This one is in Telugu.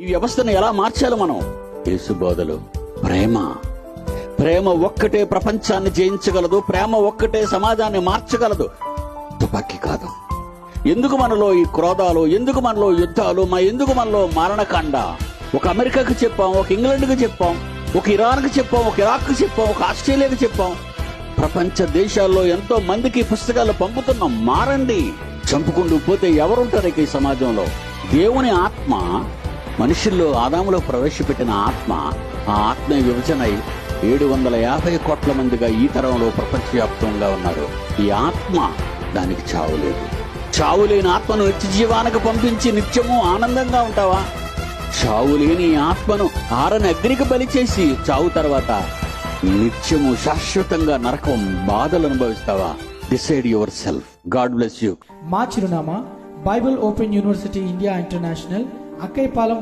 ఈ వ్యవస్థను ఎలా మార్చాలి మనం? యేసు బోధలు ప్రేమ. ప్రేమ ఒక్కటే ప్రపంచాన్ని జయించగలదు. ప్రేమ ఒక్కటే సమాజాన్ని మార్చగలదు, తుపాకీ కాదు. ఎందుకు మనలో ఈ క్రోధాలు, ఎందుకు మనలో యుద్ధాలు, ఎందుకు మనలో మరణకాండ? ఒక అమెరికాకి చెప్పాం, ఒక ఇంగ్లాండ్కి చెప్పాం, ఒక ఇరాన్కి చెప్పాం, ఒక ఇరాక్కి చెప్పాం, ఒక ఆస్ట్రేలియాకి చెప్పాం. ప్రపంచ దేశాల్లో ఎంతో మందికి పుస్తకాలు పంపుతున్నాం. మారండి. చంపుకుంటూ పోతే ఎవరుంటారు ఇక ఈ సమాజంలో? దేవుని ఆత్మ మనుషుల్లో ఆదాములో ప్రవేశపెట్టిన ఆత్మ, ఆ ఆత్మ విభజనై 750 కోట్ల మందిగా ఈ తరంలో ప్రపంచవ్యాప్తంగా ఉన్నారు. ఈ ఆత్మ, దానికి చావు లేదు. చావు లేని ఆత్మను నిత్య జీవానికి పంపించి నిత్యము ఆనందంగా ఉంటావా? చావు లేని ఆత్మను ఆరని అగ్నికి బలి చేసి చావు తర్వాత నిత్యము శాశ్వతంగా నరకం బాధలు అనుభవిస్తావా? Decide your self. God bless you. మా చిరునామా Bible open university India international, Akkayapalem,